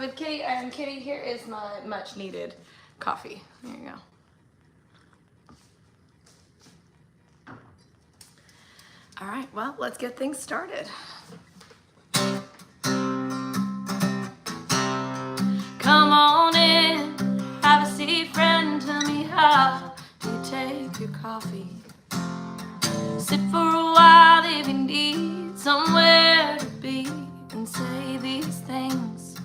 with Kitty, and Kitty, here is my much needed coffee. There you go. All right, well, let's get things started. Come on in, have a seat, friend, tell me how do you take your coffee? Sit for a while if you need somewhere to be and say these things.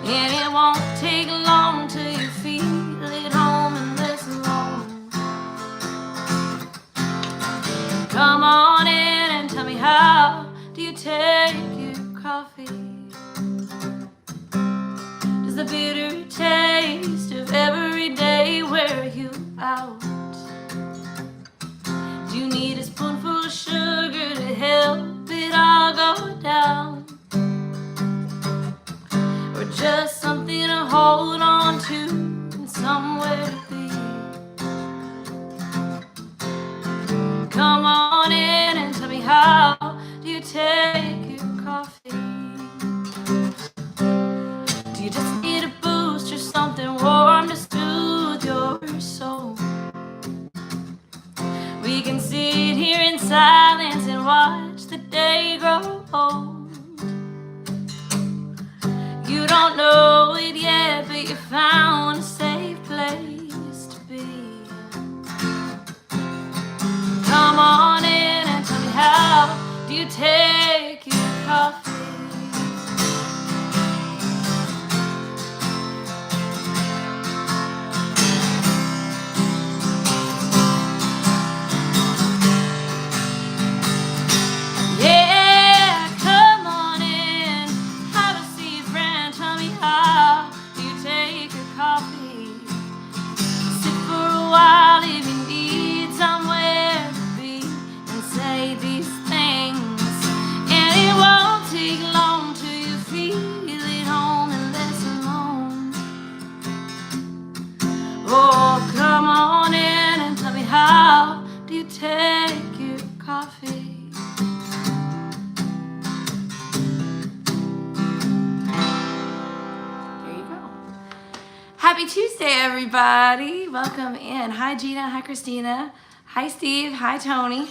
And it won't take long till you feel at home and less alone. Come on in and tell me how do you take your coffee? Does the bitter taste of every day wear you out? Do you need a spoonful of sugar to help it all go down? Or just something to hold on to and somewhere to be? Come on in and tell me how do you take your coffee? Do you just need a boost or something warm to soothe your soul? We can sit here in silence and watch the day grow old. You don't know it yet, but you found a safe place to be. Come on in and tell me how do you take your coffee? Take your coffee. There you go. Happy Tuesday, everybody. Welcome in. Hi, Gina. Hi, Christina. Hi, Steve. Hi, Tony.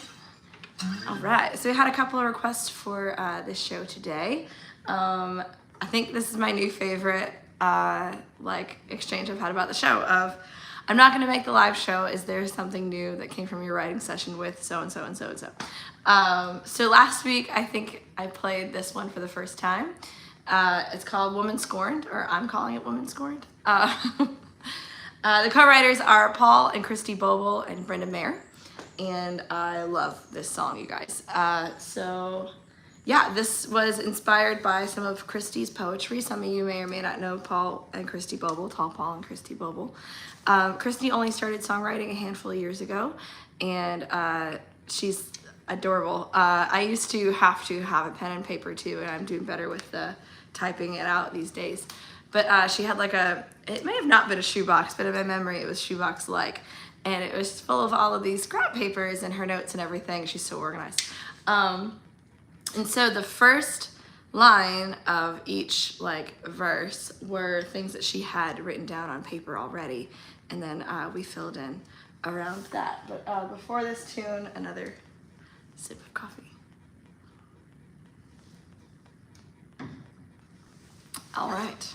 All right. So we had a couple of requests for this show today. I think this is my new favorite exchange I've had about the show of, I'm not going to make the live show. Is there something new that came from your writing session with so-and-so and so-and-so? So last week, I think I played this one for the first time. It's called Woman Scorned, or I'm calling it Woman Scorned. The co-writers are Paul and Christy Boble and Brenda Mayer. And I love this song, you guys. So yeah, this was inspired by some of Christy's poetry. Some of you may or may not know Paul and Christy Boble, Tall Paul and Christy Boble. Christy only started songwriting a handful of years ago, and she's adorable. I used to have a pen and paper too, and I'm doing better with typing it out these days. But she had it may have not been a shoebox, but in my memory it was shoebox-like, and it was full of all of these scrap papers and her notes and everything. She's so organized. And so the first line of each verse were things that she had written down on paper already, and then we filled in around that. But before this tune, another sip of coffee. All right.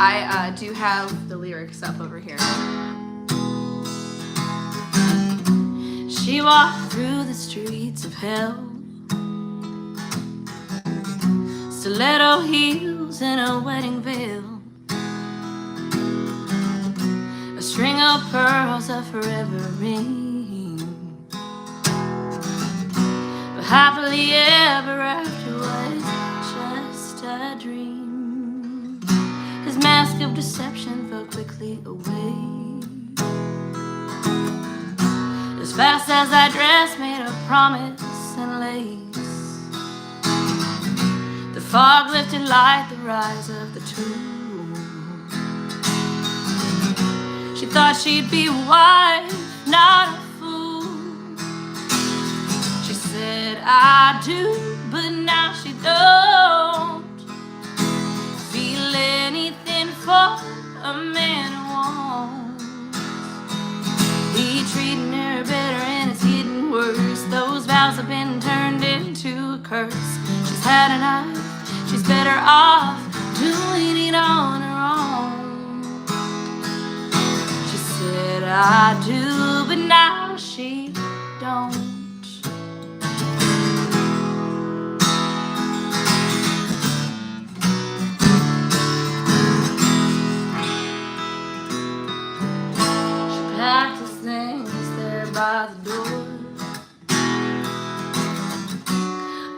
I do have the lyrics up over here. She walked through the streets of hell, stiletto heels and a wedding veil, a string of pearls, a forever ring. But happily ever after was just a dream. His mask of deception fell quickly away. As fast as that dress made a promise and lace, the fog lifted like the rise of the tomb. She thought she'd be a wife, not a fool. She said said I do, but now she don't feel anything for a man who won't be treating her better, and it's getting worse. Those vows have been turned into a curse. She's had enough, she's better off doing it on her own. She said I do, but now she don't. She packed his things there by the door.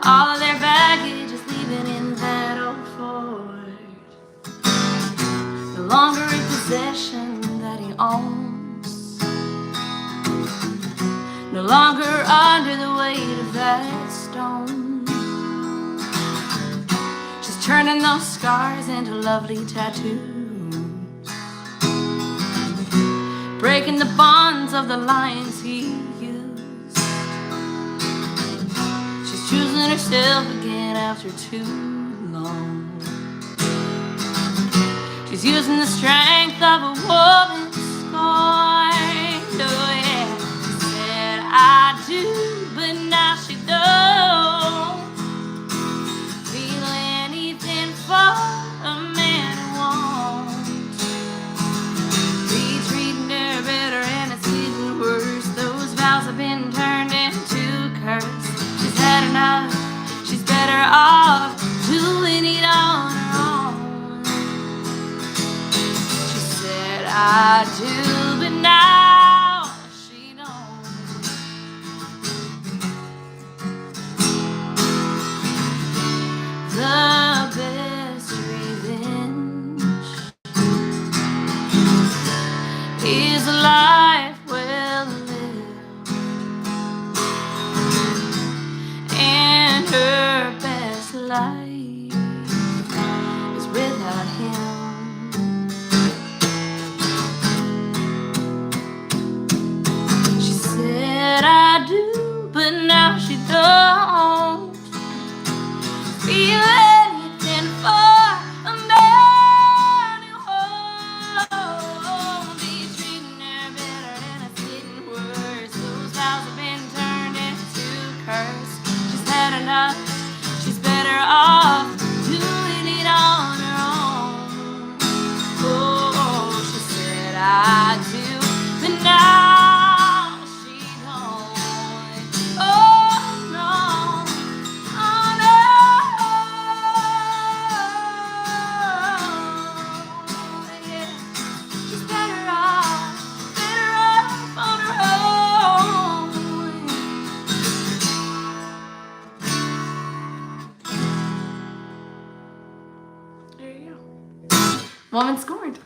All of their baggage is leaving in that old Ford. No longer a possession that he owns. No longer under the weight of that stone. She's turning those scars into lovely tattoos, breaking the bonds of the lines he used. She's choosing herself again after too long. She's using the strength of a woman scorned. Oh yeah, she said I do, but now she don't feel anything for a man who won't be treating her better, and it's getting worse. Those vows have been turned into a curse. She's had enough, she's better off doing it on her own. She said I do, but now she don't. The best revenge is a life well lived, and her best life is without him. She said I do, but now she don't feel anything for a man who won't be treating her better, and it's getting worse. Those vows have been turned into a curse. She's had enough, she's better off doing it on her own. Oh, she said I do, but now she don't. Oh no, oh no, yeah. She's better off on her own. There you go. Woman Scorned.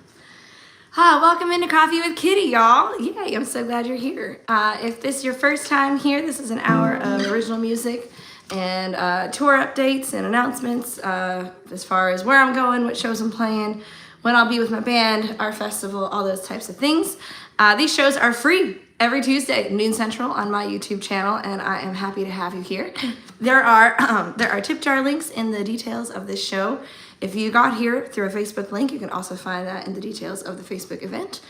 Hi, welcome into Coffee with Kitty, y'all. Yay, I'm so glad you're here. If this is your first time here, this is an hour of original music and tour updates and announcements as far as where I'm going, what shows I'm playing, when I'll be with my band, our festival, all those types of things. These shows are free every Tuesday at noon Central on my YouTube channel, and I am happy to have you here. There are tip jar links in the details of this show. If you got here through a Facebook link, you can also find that in the details of the Facebook event.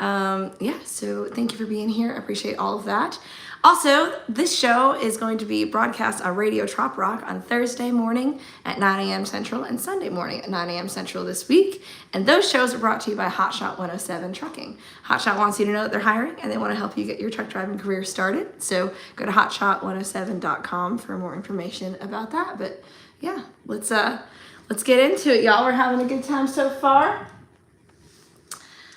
Yeah, so thank you for being here. I appreciate all of that. Also, this show is going to be broadcast on Radio Trop Rock on Thursday morning at 9 a.m. Central and Sunday morning at 9 a.m. Central this week. And those shows are brought to you by Hotshot 107 Trucking. Hotshot wants you to know that they're hiring and they want to help you get your truck driving career started. So go to hotshot107.com for more information about that. But yeah, let's get into it, y'all. We're having a good time so far.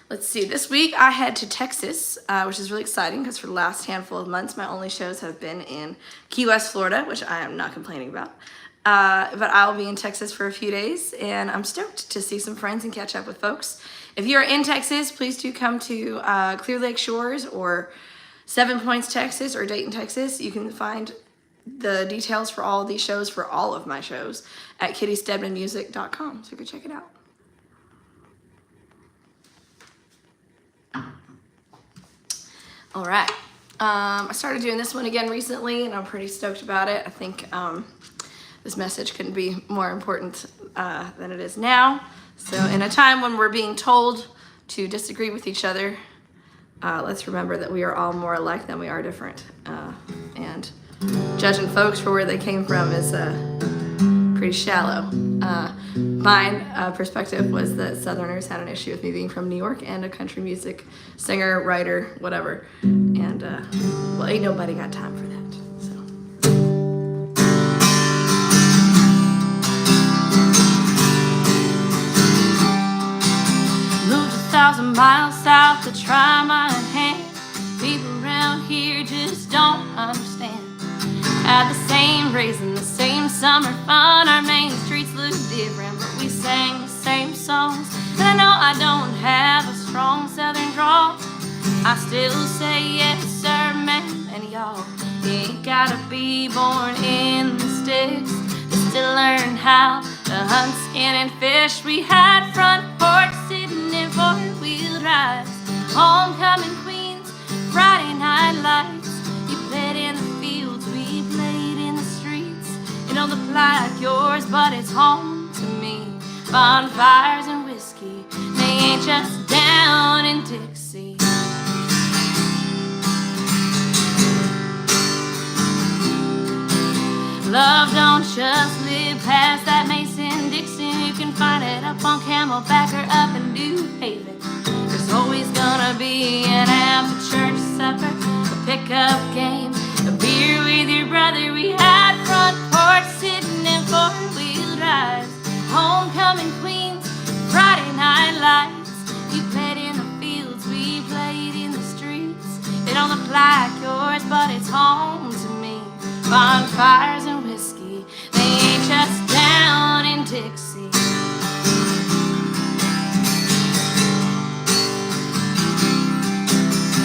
Let's see, this week I head to Texas, which is really exciting because for the last handful of months, my only shows have been in Key West, Florida, which I am not complaining about. But I'll be in Texas for a few days, and I'm stoked to see some friends and catch up with folks. If you're in Texas, please do come to Clear Lake Shores or Seven Points, Texas, or Dayton, Texas. You can find the details for all of these shows, for all of my shows, at kittysteadmanmusic.com, so you can check it out. All right, I started doing this one again recently, and I'm pretty stoked about it. I think this message couldn't be more important than it is now. So in a time when we're being told to disagree with each other, let's remember that we are all more alike than we are different. And judging folks for where they came from is pretty shallow. My perspective was that Southerners had an issue with me being from New York and a country music singer, writer, whatever. And, well, ain't nobody got time for that, so. Moved 1,000 miles south to try my hand. People around here just don't understand. Had the same raisin, the same summer fun. Our main streets look different, but we sang the same songs. And I know I don't have a strong southern drawl. I still say yes, sir, ma'am, and y'all. You ain't gotta be born in the sticks just to learn how to hunt, skin, and fish. We had front porch sitting in four-wheel drives, homecoming queens, Friday night lights. You played in the fields, we played in the streets. It don't look like yours, but it's home to me. Bonfires and whiskey, they ain't just down in Dixie. Love don't just live past that Mason-Dixon. You can find it up on Camelback or up in New Haven. There's always gonna be an after church supper, a pickup game, a beer with your brother. We had front porch sitting in four-wheel drives, homecoming queens, Friday night lights. You played in the fields, we played in the streets. It don't look like yours, but it's home to me. Bonfires and whiskey, they ain't just down in Dixie.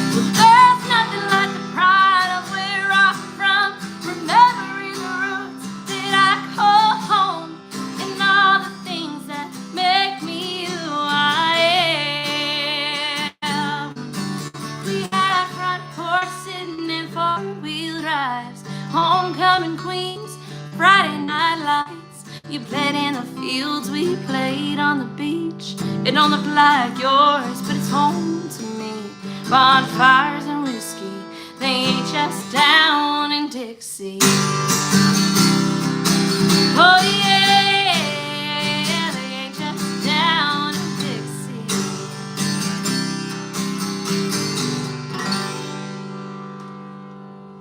Well, there's nothing like the pride of where I'm from, remembering the roots that I call home, and all the things that make me who I am. We had front porch sitting in four-wheel drives, homecoming queens, Friday night lights. You played in the fields, we played on the beach. It don't look like yours, but it's home to me. Bonfires and whiskey, they ain't just down in Dixie. Oh yeah, they ain't just down in Dixie.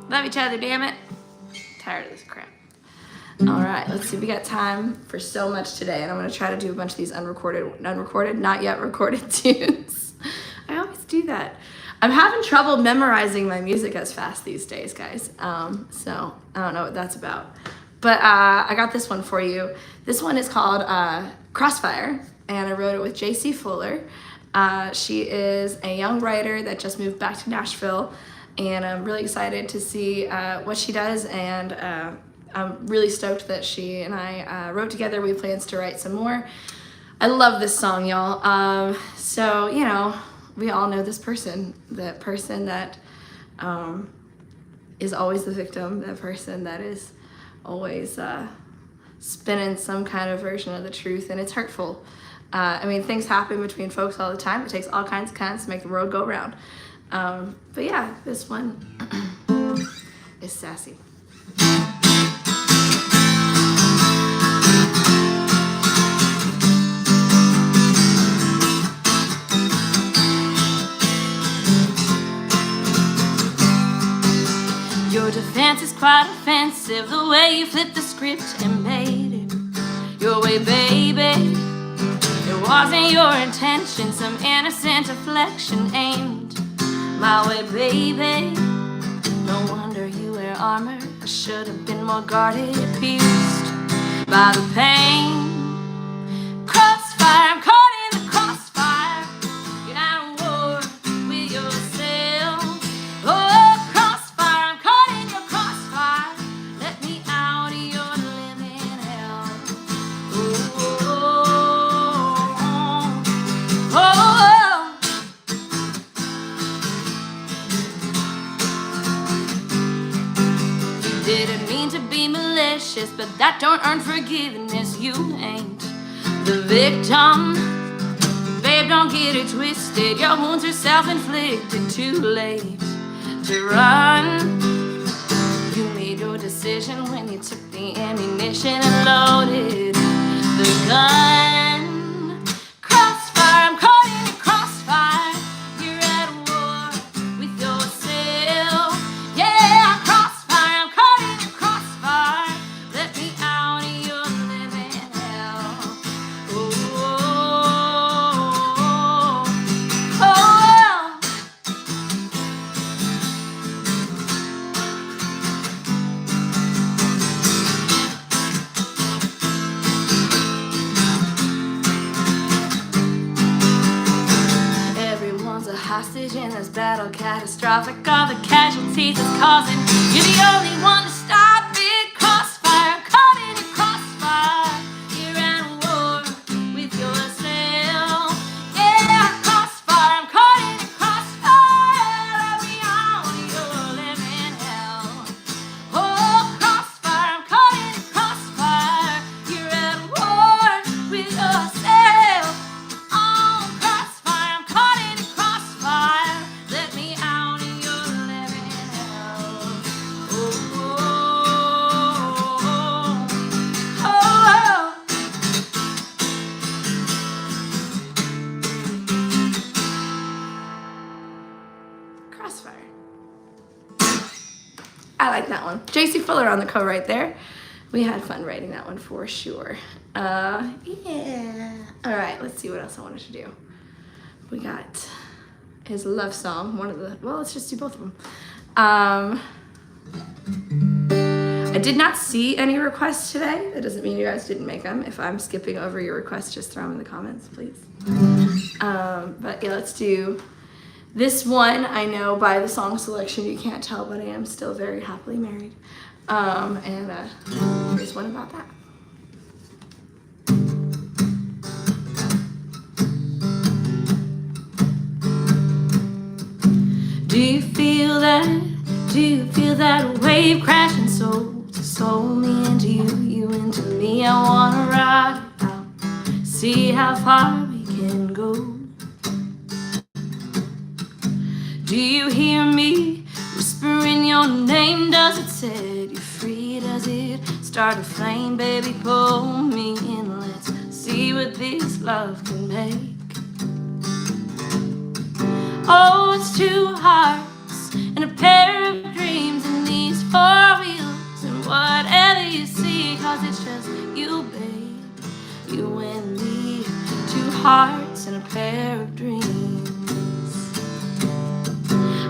Love each other, damn it. Tired of this crap. All right, let's see. We got time for so much today, and I'm gonna try to do a bunch of these unrecorded, not yet recorded tunes. I always do that. I'm having trouble memorizing my music as fast these days, guys. So I don't know what that's about. But I got this one for you. This one is called Crossfire, and I wrote it with JC Fuller. She is a young writer that just moved back to Nashville, and I'm really excited to see what she does, and I'm really stoked that she and I wrote together. We have plans to write some more. I love this song, y'all. So, you know, we all know this person, that person that is always the victim, that person that is always spinning some kind of version of the truth, and it's hurtful. I mean, things happen between folks all the time. It takes all kinds of kinds to make the world go round. But yeah, this one is sassy. Your defense is quite offensive, the way you flipped the script and made it your way, baby. It wasn't your intention, some innocent deflection aimed my way, baby. No wonder you wear armor. I should have been more guarded, pierced by the pain. Crossfire, I'm caught in the crossfire. You're at war with yourself. Oh, crossfire, I'm caught in your crossfire. Let me out of your living hell. Oh, oh, oh, oh. be malicious, but that don't earn forgiveness. You ain't the victim. Babe, don't get it twisted. Your wounds are self-inflicted. Too late to run. You made your decision when you took the ammunition and loaded the gun. Crossfire, I'm caught in a crossfire. You're at war with yourself. Yeah, crossfire, I'm caught in a crossfire. Let me out of your living hell. Oh, oh, oh, oh. Everyone's a hostage in this battle, catastrophic. All the casualties it's causing. You're the only one to stop it. Crossfire, caught in a crossfire. You're at war with yourself. Yeah, crossfire, I'm caught in a crossfire. Let me out of your living hell. Oh, crossfire, I'm caught in a crossfire. You're at war with yourself. Oh, crossfire, I'm caught in a crossfire. Let me out of your living hell. Oh, oh, oh, oh, oh. Crossfire. I like that one. JC Fuller on the cover right there. We had fun writing that one for sure. Yeah. All right, let's see what else I wanted to do. We got his love song, one of the, well, let's just do both of them. I did not see any requests today. That doesn't mean you guys didn't make them. If I'm skipping over your requests, just throw them in the comments, please. But yeah, let's do this one. I know by the song selection you can't tell, but I am still very happily married. Here's one about that. Do you feel that? Do you feel that wave crashing soul to soul, me into you, you into me? I wanna ride it out, see how far we can go. Do you hear me whispering your name? Does it set you free? Does it start a flame? Baby, pull me in, let's see what this love can make. Oh, it's 2 hearts and a pair of dreams in these 4 wheels, and whatever you see, 'cause it's just you, babe, you and me. 2 hearts and a pair of dreams.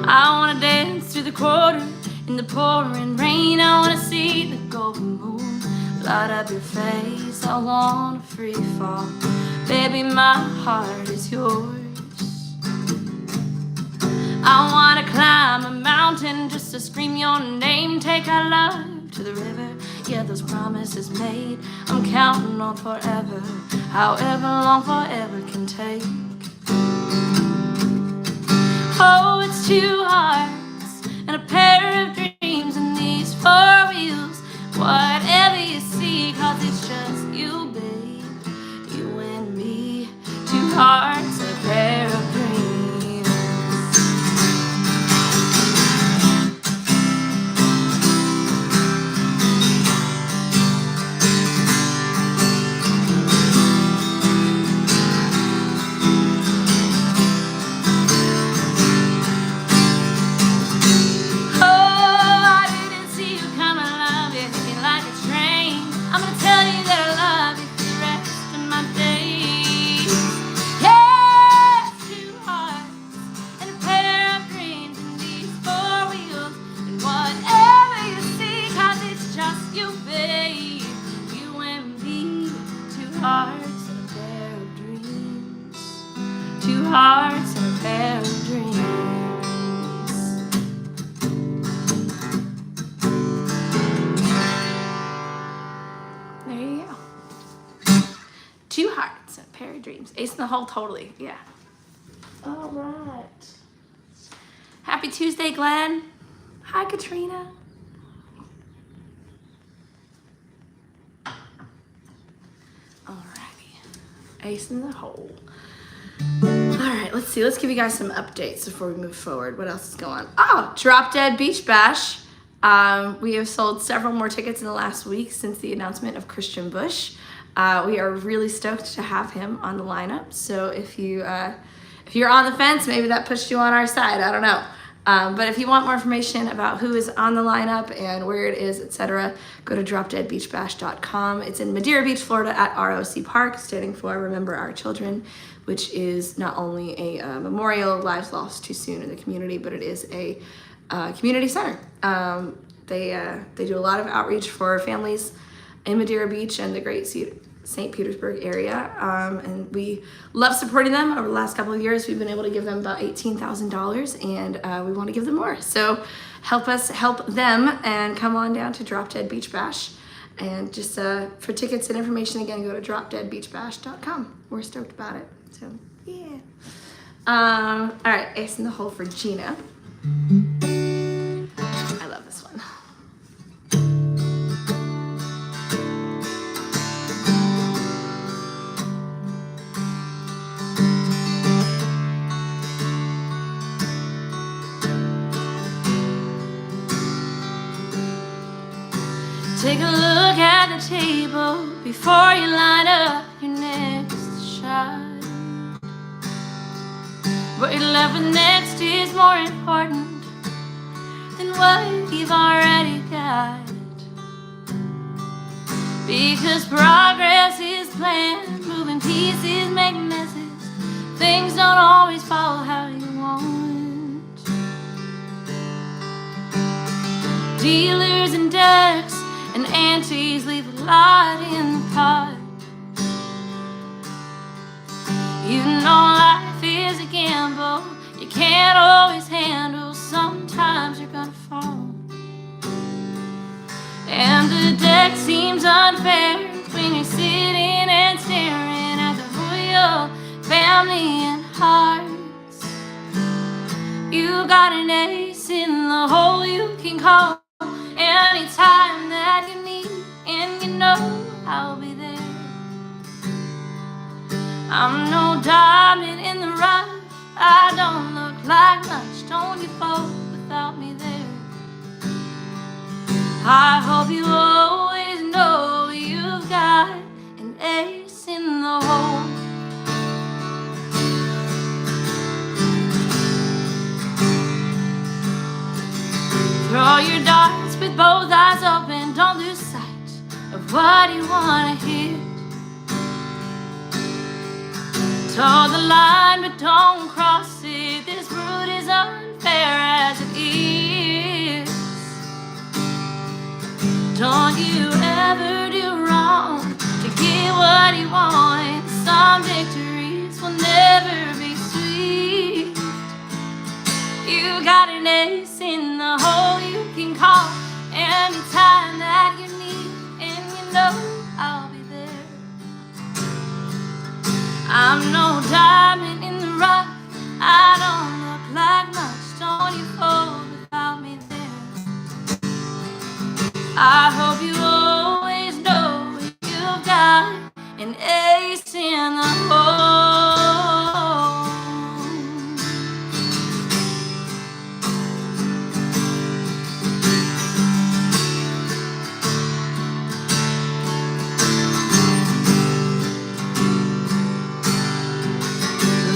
I wanna dance through the quarter in the pouring rain. I wanna see the golden moon light up your face. I wanna free fall, baby, my heart is yours. I wanna climb a mountain just to scream your name. Take our love to the river, yeah, those promises made. I'm counting on forever, however long forever can take. Oh, it's 2 hearts and a pair of dreams in these 4 wheels. Whatever you see, 'cause it's just you, babe, you and me. 2 hearts and a pair of dreams. Hearts and a pair of dreams. There you go. 2 hearts and a pair of dreams. Ace in the hole, totally. Yeah. All right. Happy Tuesday, Glenn. Hi, Katrina. Ace in the hole. All right, let's see. Let's give you guys some updates before we move forward. What else is going on? Oh, Drop Dead Beach Bash. We have sold several more tickets in the last week since the announcement of Christian Bush. We are really stoked to have him on the lineup. So if you're on the fence, maybe that pushed you on our side. I don't know. But if you want more information about who is on the lineup and where it is, etc., go to dropdeadbeachbash.com. It's in Madeira Beach, Florida at ROC Park, standing for Remember Our Children, which is not only a memorial of lives lost too soon in the community, but it is a community center. They do a lot of outreach for families in Madeira Beach and the great St. Petersburg area, and we love supporting them. Over the last couple of years, we've been able to give them about $18,000, and we want to give them more. So help us help them and come on down to Drop Dead Beach Bash. And just for tickets and information, again, go to dropdeadbeachbash.com. We're stoked about it. So yeah. All right, Ace in the hole for Gina. I love this one. Take a look at the table before you line up your next shot. What you're left with next is more important than what you've already got. Because progress is planned, moving pieces make messes. Things don't always follow how you want. Dealers and decks and aunties leave a lot in the pot. You know life is a gamble you can't always handle. Sometimes you're gonna fall, and the deck seems unfair when you're sitting and staring at the royal family and hearts. You got an ace in the hole you can call anytime that you need, and you know I'll be there. I'm no diamond in the rough, I don't look like much, don't you fall without me there. I hope you always know you've got an ace in the hole. Throw your darts with both eyes open, don't lose sight of what you wanna hear. Toe the line but don't cross it, this route is unfair as it is. Don't you ever do wrong to get what you want. Some victories will never be sweet. You got an ace in the hole you can call anytime that you need, and you know I'll be there. I'm no diamond in the rough, I don't look like much, don't you fall without me there. I hope you always know you've got an ace in the hole.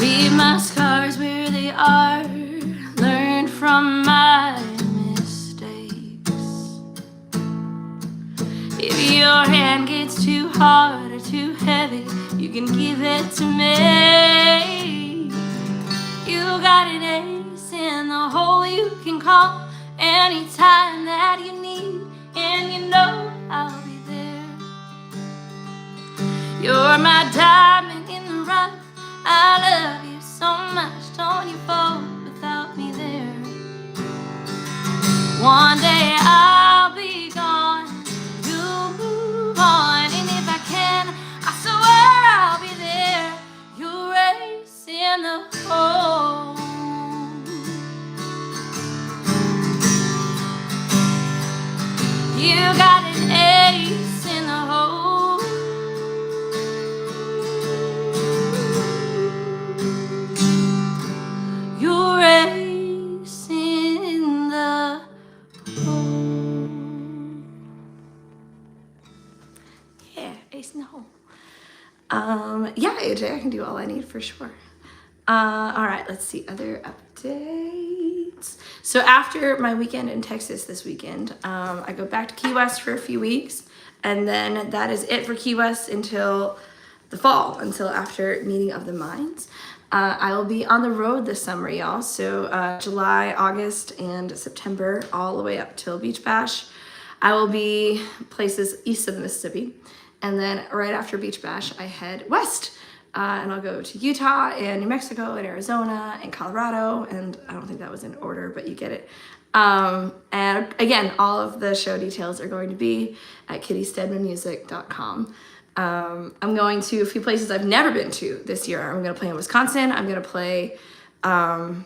Leave my scars where they are, learn from my mistakes. If your hand gets too hard or too heavy, you can give it to me. You got an ace in the hole you can call anytime that you need, and you know I'll be there. You're my diamond in the rough, I love you so much, don't you fall without me there. One day I'll be gone, you'll move on, and if I can, I swear I'll be there. Your ace in the hole. You got an ace in the hole. face, no. Yeah, AJ, I can do all I need for sure. All right, let's see, other updates. So after my weekend in Texas this weekend, I go back to Key West for a few weeks, and then that is it for Key West until the fall, until after Meeting of the Minds. I will be on the road this summer, y'all. So July, August, and September, all the way up till Beach Bash. I will be places east of the Mississippi. And then right after Beach Bash, I head west. And I'll go to Utah and New Mexico and Arizona and Colorado. And I don't think that was in order, but you get it. And again, all of the show details are going to be at kittysteadmanmusic.com. I'm going to a few places I've never been to this year. I'm going to play in Wisconsin. I'm going to play, oh,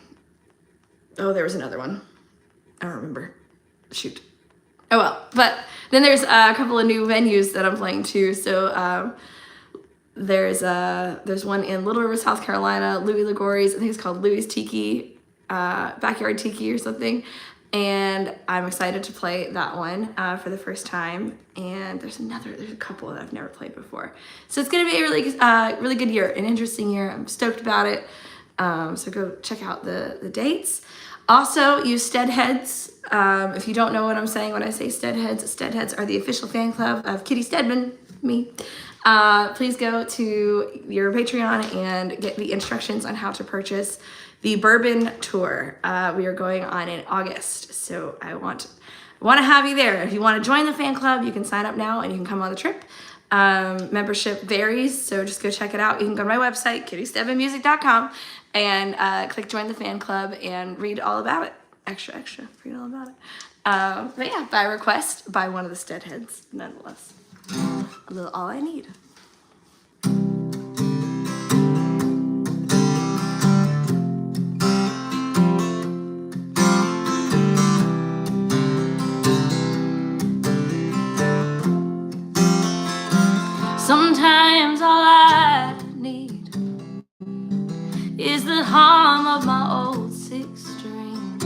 there was another one. I don't remember. Shoot. Oh well, but then there's a couple of new venues that I'm playing too. So, there's one in Little River, South Carolina, Louis Ligori's, I think it's called Louis Tiki, Backyard Tiki or something. And I'm excited to play that one for the first time. And there's a couple that I've never played before. So it's gonna be a really good year, an interesting year. I'm stoked about it. So go check out the dates. Also, use Steadheads. If you don't know what I'm saying when I say Steadheads are the official fan club of Kitty Steadman, me. Please go to your Patreon and get the instructions on how to purchase the Bourbon Tour. We are going on in August, so I want to have you there. If you want to join the fan club, you can sign up now and you can come on the trip. Membership varies, so just go check it out. You can go to my website, kittysteadmanmusic.com, and click join the fan club and read all about it. Extra, read all about it. But yeah, by request, by one of the Steadheads, nonetheless. A little all I need. Sometimes all I need is the hum of my old six string.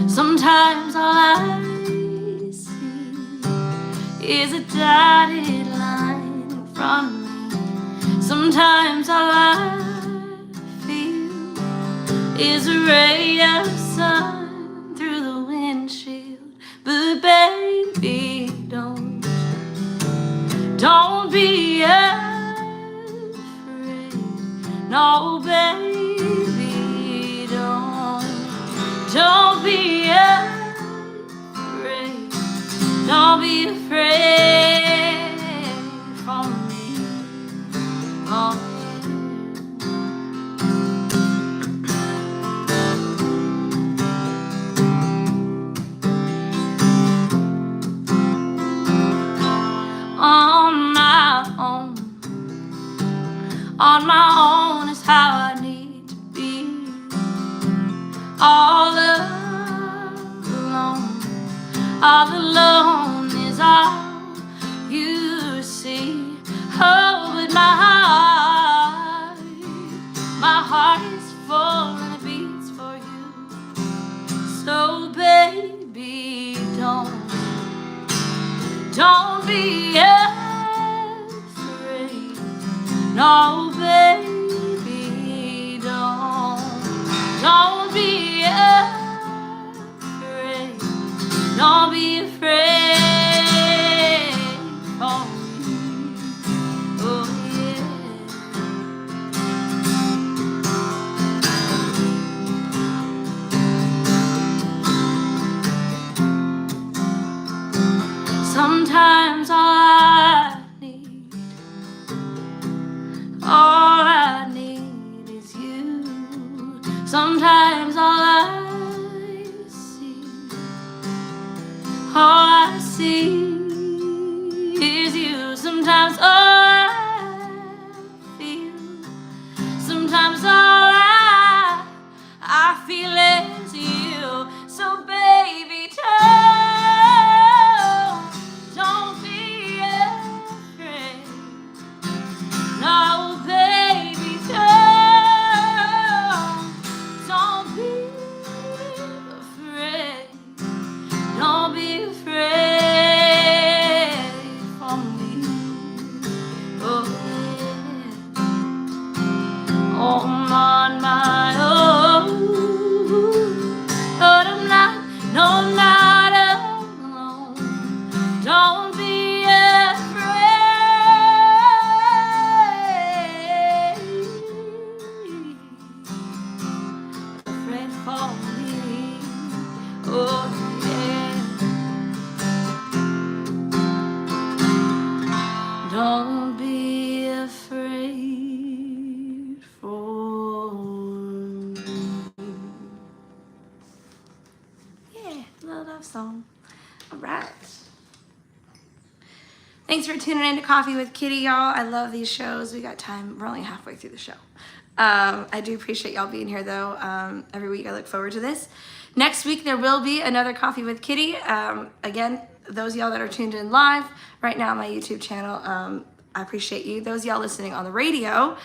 Sometimes all I see is a dotted line in front of me. Sometimes all I feel is a ray of sun through the windshield. But baby, don't be afraid. No, baby, don't be afraid. Don't be afraid for me. Oh, on my own is how I need to be. All alone is all you see. Oh, but my heart is full and it beats for you. So baby, don't be afraid. No, baby, don't be afraid. Don't be afraid for me. Oh, yeah. Sometimes all I need, all Don't be afraid for me. Yeah, little love song. All right. Thanks for tuning in to Coffee with Kitty, y'all. I love these shows. We got time. We're only halfway through the show. I do appreciate y'all being here, though. Every week I look forward to this. Next week there will be another Coffee with Kitty. Again, those of y'all that are tuned in live right now on my YouTube channel, I appreciate you. Those of y'all listening on the radio,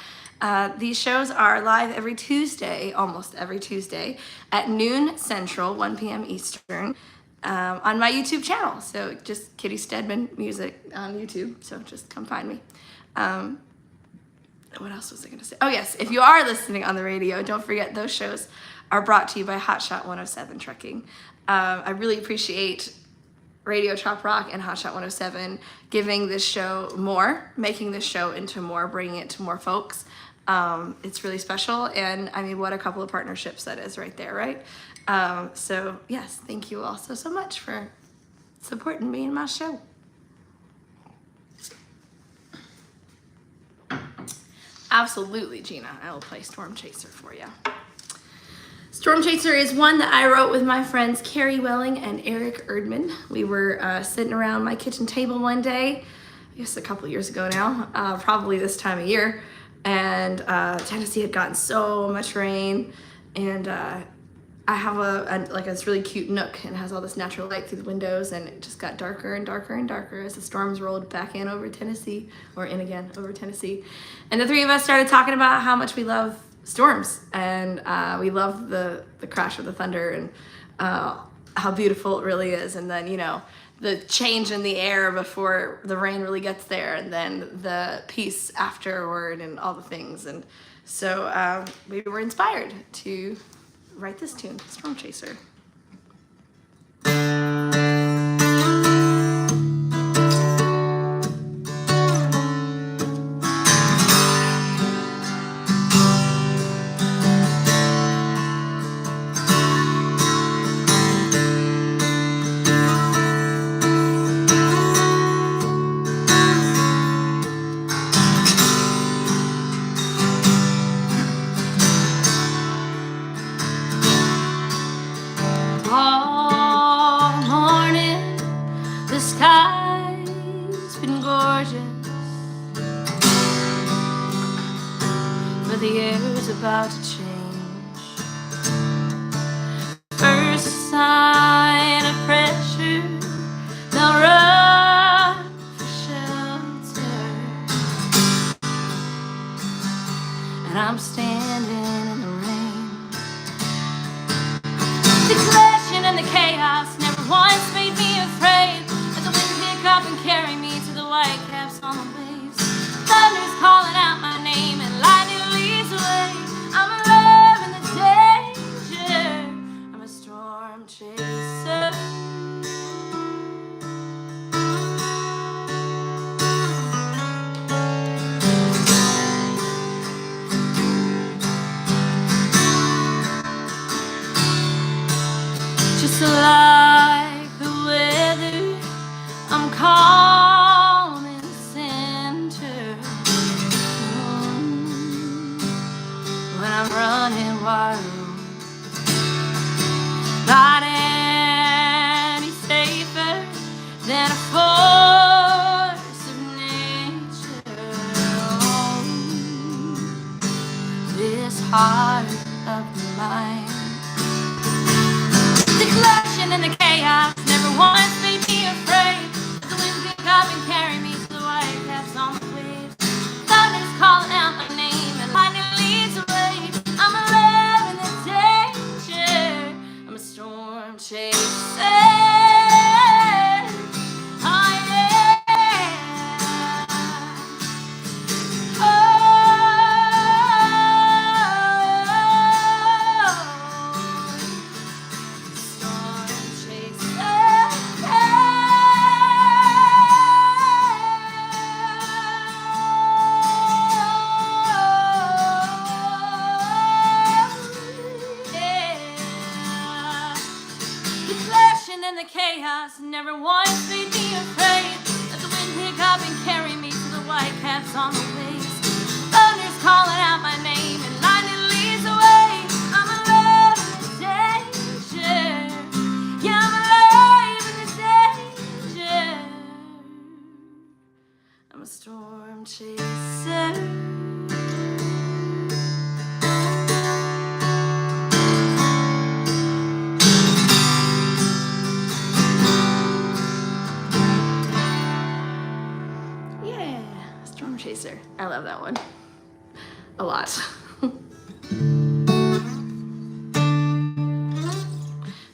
these shows are live every Tuesday, almost every Tuesday, at noon Central, 1 p.m. Eastern, on my YouTube channel. So just Kitty Steadman music on YouTube. So just come find me. What else was I going to say? Oh, yes. If you are listening on the radio, don't forget those shows are brought to you by Hotshot 107 Trucking. I really appreciate Radio Chop Rock and Hotshot 107 giving this show more, making this show into more, bringing it to more folks. It's really special. And I mean, what a couple of partnerships that is right there, right? So, yes, thank you all so much for supporting me and my show. Absolutely, Gina. I will play Stormchaser for you. Stormchaser is one that I wrote with my friends Carrie Welling and Eric Erdman. We were sitting around my kitchen table one day, I guess a couple years ago now, probably this time of year, and Tennessee had gotten so much rain, and I have like this really cute nook, and it has all this natural light through the windows, and it just got darker and darker and darker as the storms rolled back in over Tennessee, or in again over Tennessee. And the three of us started talking about how much we love storms, and we love the crash of the thunder, and how beautiful it really is. And then, you know, the change in the air before the rain really gets there, and then the peace afterward, and all the things. And so we were inspired to write this tune, Stormchaser. The air's about to change. First sign of pressure, they'll run for shelter. And I'm standing in the rain. The clashing and the chaos never once made me afraid. Let the wind pick up and carry me to the white caps on the waves. Thunder's calling out my name and lightning leads away. I'm alive in the danger. I'm a storm chaser. Just like the weather, I'm calm in the center. When I'm running wild, not any safer than a force of nature. This heart of mine, the clashing and the chaos never once made me afraid. Let the wind pick up and carry me to the white caps on the waves. Thunder's calling out my name and lightning leads away. I'm alive in the danger. I'm a storm chaser. Oh yeah. Never once made me afraid. Let the wind pick up and carry me to the white caps on the waist. Thunder's calling out my name and lightning leads away. I'm alive in this danger. Yeah, I'm alive in this danger. I'm a storm chaser. Stormchaser. I love that one a lot. So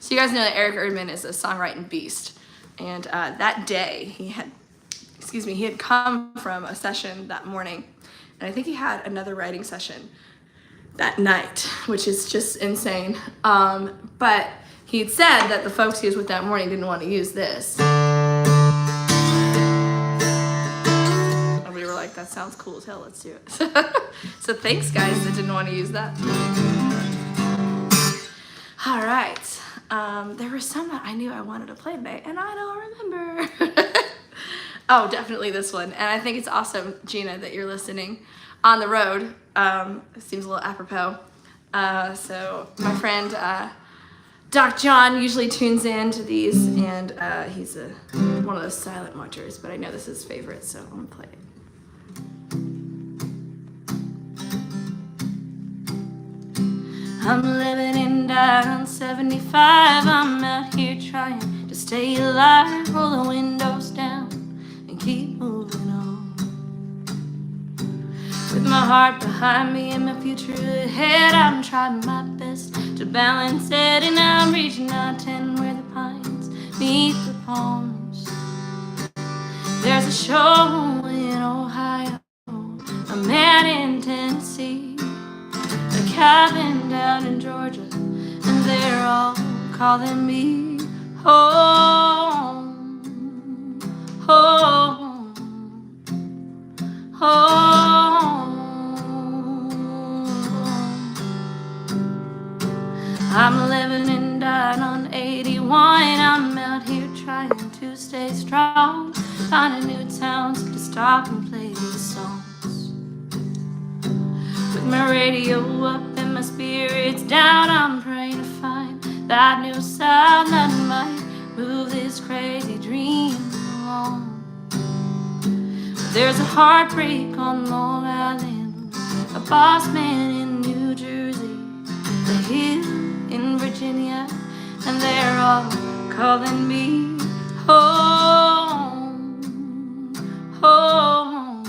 you guys know that Eric Erdman is a songwriting beast, and that day he had come from a session that morning, and I think he had another writing session that night, which is just insane. But he had said that the folks he was with that morning didn't want to use this. Like, that sounds cool as hell, let's do it. So thanks guys that didn't want to use that. All right, there were some that I knew I wanted to play today and I don't remember. Oh, definitely this one. And I think it's awesome, Gina, that you're listening on the road. It seems a little apropos. So my friend Doc John usually tunes in to these, and he's one of those silent watchers, but I know this is his favorite, so I'm gonna play it. I'm living and dying on 75. I'm out here trying to stay alive. Roll the windows down and keep moving on. With my heart behind me and my future ahead, I'm trying my best to balance it. And I'm reaching out 10 where the pines meet the palms. There's a show in Ohio, a man in Tennessee, a cabin down in Georgia, and they're all calling me home, home, home. I'm living and dying on 81. I'm out here trying to stay strong, finding new towns to stop and play these songs. With my radio up and my spirits down, I'm praying to find that new sound that might move this crazy dream along. There's a heartbreak on Long Island, a boss man in New Jersey, a hill in Virginia, and they're all calling me home, home,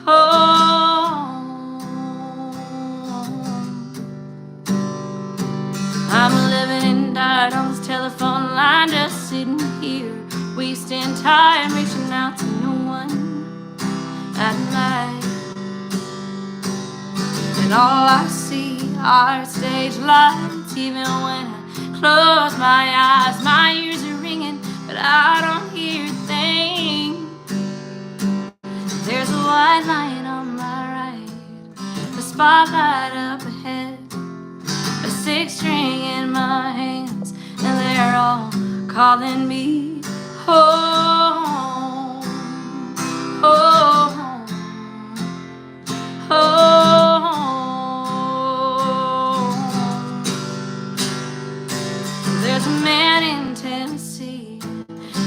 home. I'm living and dying on this telephone line, just sitting here, wasting time, reaching out to no one at night. And all I see are stage lights, even when I close my eyes. My ears are ringing, but I don't hear a thing. There's a white line on my right, the spotlight up ahead, a 6-string in my hands, and they're all calling me home, home, home. There's a man in Tennessee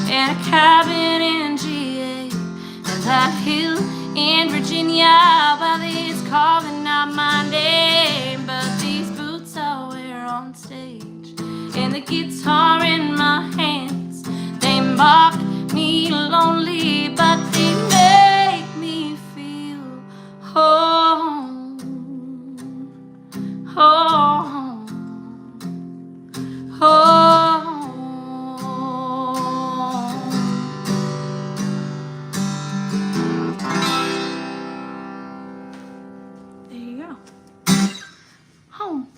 and a cabin in GA, and that hill in Virginia. Well, he's calling out my name, but these boots I wear on stage and the guitar in my hands, they mock me lonely, but they make me feel home, home, home. There you go. Home.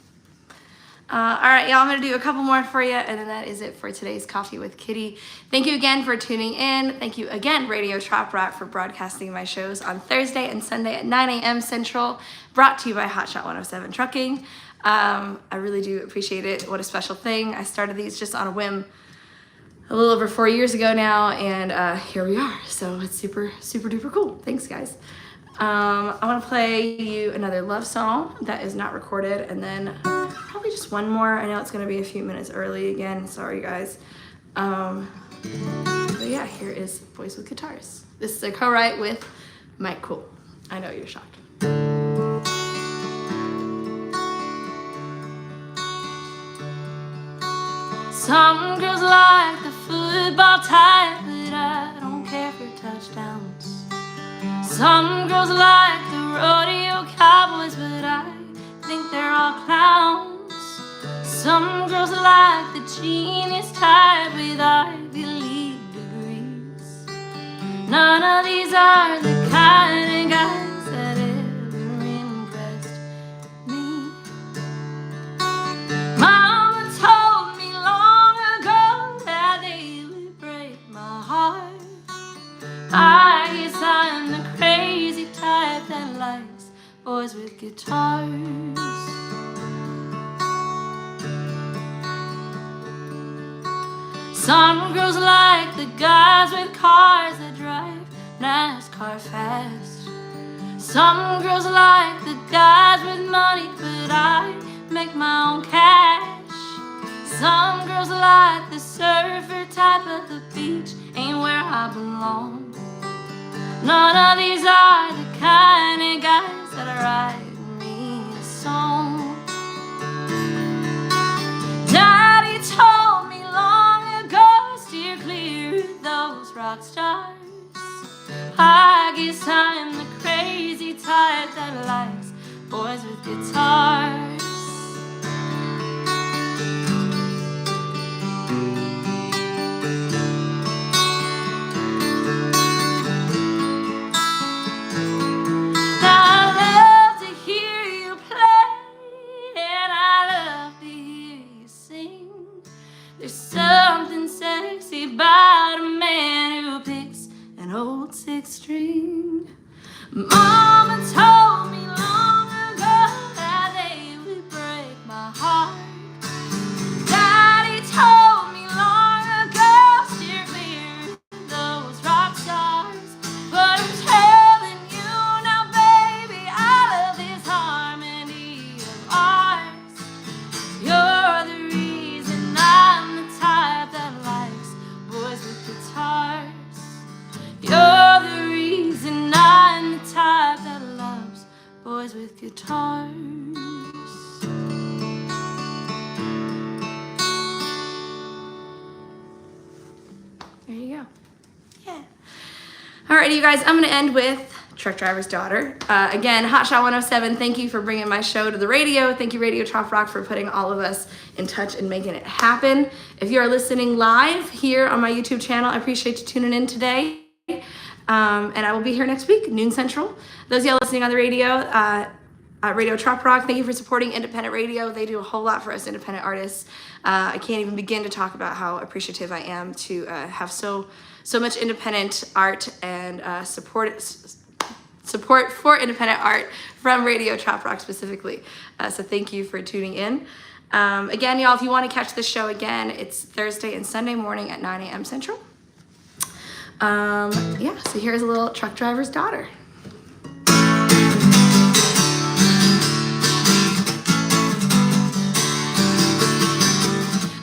All right, y'all, I'm gonna do a couple more for you, and then that is it for today's Coffee with Kitty. Thank you again for tuning in. Thank you again, Radio Trop Rock, for broadcasting my shows on Thursday and Sunday at 9 a.m. Central, brought to you by Hotshot 107 Trucking. I really do appreciate it. What a special thing. I started these just on a whim a little over 4 years ago now, and here we are. So it's super, super duper cool. Thanks, guys. I want to play you another love song that is not recorded, and then probably just one more. I know it's going to be a few minutes early again. Sorry, guys. But yeah, here is Boys with Guitars. This is a co-write with Mike Cool. I know you're shocked. Some girls like the football type, but I don't care for touchdowns. Some girls like the rodeo cowboys, but I think they're all clowns. Some girls like the genius type with Ivy League degrees. None of these are the kind of guys that ever impressed me. Mama told me long ago that they would break my heart. I guess I'm the crazy type that likes boys with guitars. Some girls like the guys with cars that drive NASCAR fast. Some girls like the guys with money, but I make my own cash. Some girls like the surfer type, but the beach ain't where I belong. None of these are the kind of guys that are writing me a song. Daddy told me long ago, steer clear of those rock stars. I guess I'm the crazy type that likes boys with guitars. Something sexy about a man who picks an old six string. Mama told me long ago that they would break my heart. Daddy told me long ago, steer clear of those rock stars. But I'm telling you now, baby, I love this harmony of ours. You're the reason I'm the type that likes boys with guitars. You're the reason I'm the type that loves boys with guitars. There you go. Yeah. Alrighty, you guys, I'm going to end with Truck Driver's Daughter. Again, Hotshot 107, thank you for bringing my show to the radio. Thank you, Radio Trop Rock, for putting all of us in touch and making it happen. If you are listening live here on my YouTube channel, I appreciate you tuning in today. And I will be here next week, noon central. Those of y'all listening on the radio, Radio Trop Rock, thank you for supporting independent radio. They do a whole lot for us independent artists. I can't even begin to talk about how appreciative I am to have so much independent art and support for independent art from Radio Trop Rock specifically. So thank you for tuning in. Again, y'all, if you want to catch the show again, it's Thursday and Sunday morning at 9 a.m. Central. Yeah, so here's a little Truck Driver's Daughter.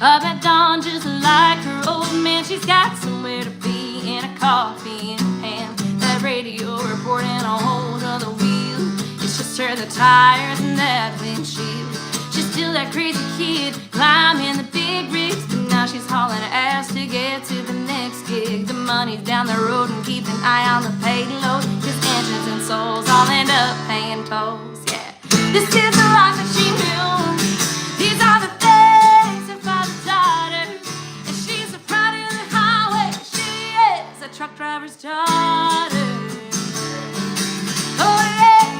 Up at dawn, just like her old man, she's got somewhere to be in a coffee in hand. That radio reporting a hold of the wheel. It's just her, the tires, and that windshield. She's still that crazy kid climbing the big rigs, but now she's hauling ass to get to the next gig. The money's down the road and keep an eye on the payload, 'cause engines and souls all end up paying tolls. Yeah, this is the life that she knew. These are the things her father taught her, and she's the pride of the highway. She is a truck driver's daughter. Oh yeah,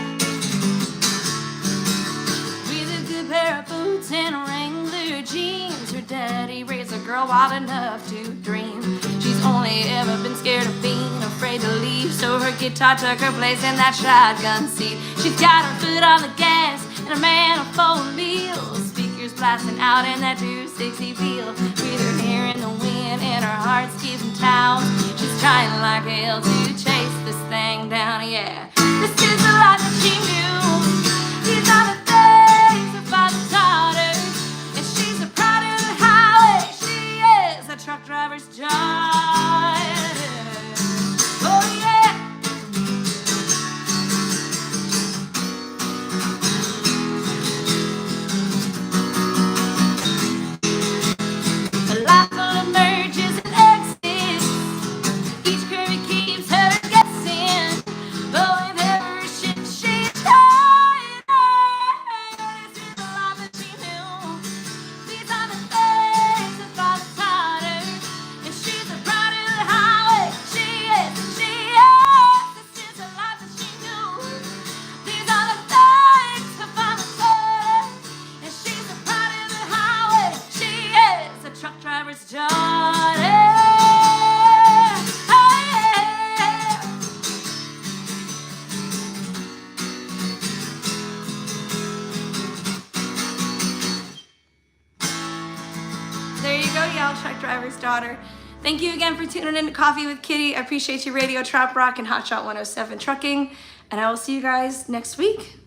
with a good pair of boots and Wrangler jeans, her daddy raised a girl wild enough to dream. She's only ever been scared of being afraid to leave, so her guitar took her place in that shotgun seat. She's got her foot on the gas and a manifold wheels, speakers blasting out in that 260 feel. With her hair in the wind working and her heart's keeping town. She's trying like hell to chase this thing down, yeah. This is the life that she knew. These are the things her father taught her. And she's a pride of the highway. She is a truck driver's daughter. Oh yeah. There you go, y'all, truck driver's daughter. Thank you again for tuning in to Coffee with Kitty. I appreciate you, Radio Trop Rock and Hot Shot 107 Trucking. And I will see you guys next week.